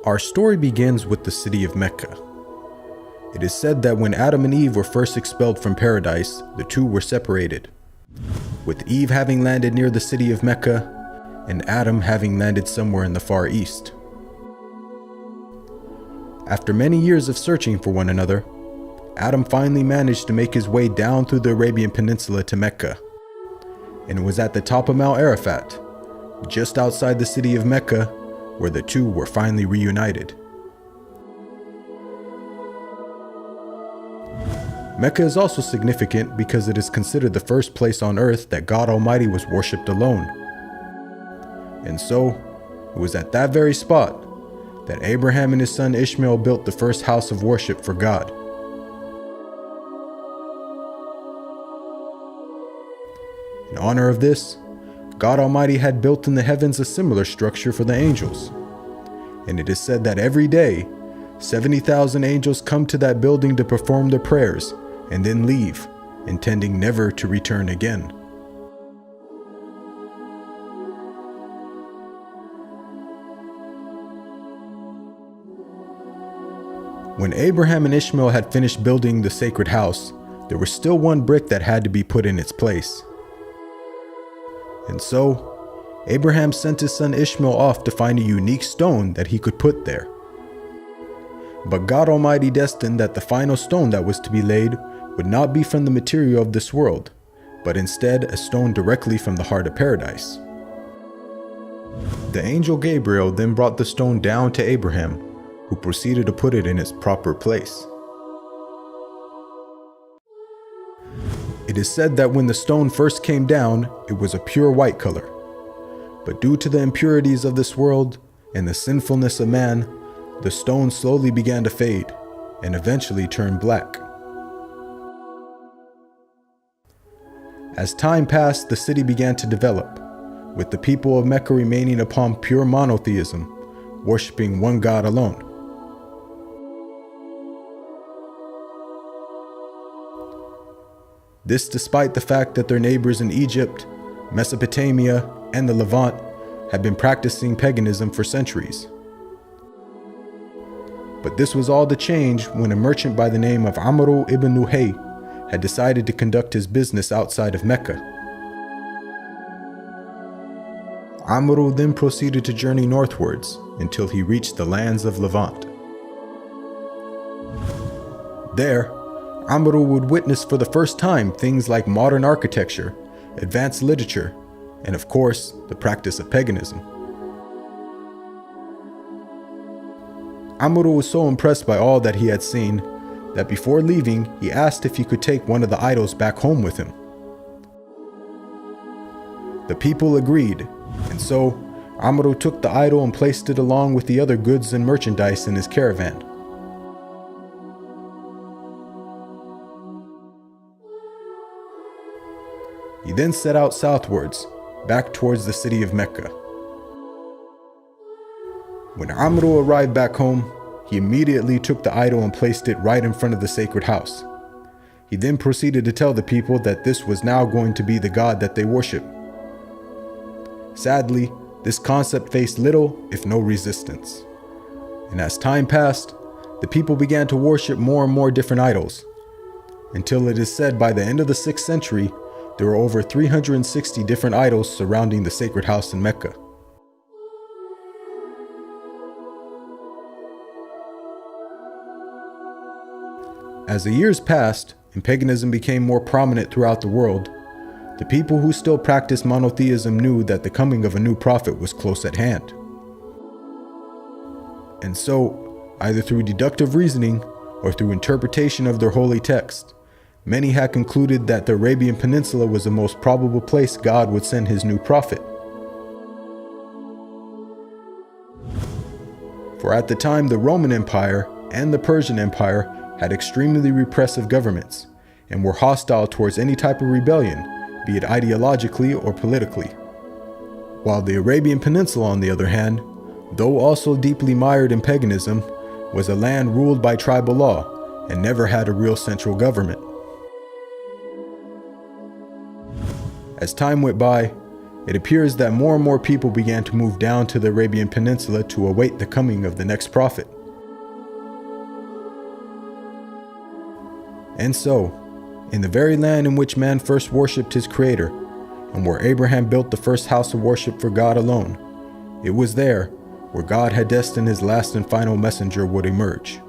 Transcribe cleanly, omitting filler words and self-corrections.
Our story begins with the city of Mecca. It is said that when Adam and Eve were first expelled from paradise, the two were separated, with Eve having landed near the city of Mecca and Adam having landed somewhere in the Far East. After many years of searching for one another, Adam finally managed to make his way down through the Arabian Peninsula to Mecca, and it was at the top of Mount Arafat, just outside the city of Mecca, where the two were finally reunited. Mecca is also significant because it is considered the first place on earth that God Almighty was worshipped alone. And so, it was at that very spot that Abraham and his son Ishmael built the first house of worship for God. In honor of this, God Almighty had built in the heavens a similar structure for the angels. And it is said that every day, 70,000 angels come to that building to perform their prayers and then leave, intending never to return again. When Abraham and Ishmael had finished building the sacred house, there was still one brick that had to be put in its place. And so, Abraham sent his son Ishmael off to find a unique stone that he could put there. But God Almighty destined that the final stone that was to be laid would not be from the material of this world, but instead a stone directly from the heart of paradise. The angel Gabriel then brought the stone down to Abraham, who proceeded to put it in its proper place. It is said that when the stone first came down, it was a pure white color. But due to the impurities of this world and the sinfulness of man, the stone slowly began to fade and eventually turned black. As time passed, the city began to develop, with the people of Mecca remaining upon pure monotheism, worshiping one God alone. This despite the fact that their neighbors in Egypt, Mesopotamia, and the Levant had been practicing paganism for centuries. But this was all to change when a merchant by the name of Amr ibn Luhay had decided to conduct his business outside of Mecca. Amr then proceeded to journey northwards until he reached the lands of Levant. There, Amr would witness for the first time things like modern architecture, advanced literature, and of course, the practice of paganism. Amr was so impressed by all that he had seen that before leaving, he asked if he could take one of the idols back home with him. The people agreed, and so Amr took the idol and placed it along with the other goods and merchandise in his caravan. He then set out southwards, back towards the city of Mecca. When Amr arrived back home, he immediately took the idol and placed it right in front of the sacred house. He then proceeded to tell the people that this was now going to be the God that they worship. Sadly, this concept faced little, if no resistance. And as time passed, the people began to worship more and more different idols, until it is said by the end of the 6th century, there were over 360 different idols surrounding the sacred house in Mecca. As the years passed and paganism became more prominent throughout the world, the people who still practiced monotheism knew that the coming of a new prophet was close at hand. And so, either through deductive reasoning or through interpretation of their holy text, many had concluded that the Arabian Peninsula was the most probable place God would send his new prophet. For at the time, the Roman Empire and the Persian Empire had extremely repressive governments and were hostile towards any type of rebellion, be it ideologically or politically. While the Arabian Peninsula, on the other hand, though also deeply mired in paganism, was a land ruled by tribal law and never had a real central government. As time went by, it appears that more and more people began to move down to the Arabian Peninsula to await the coming of the next prophet. And so, in the very land in which man first worshipped his Creator, and where Abraham built the first house of worship for God alone, it was there where God had destined his last and final messenger would emerge.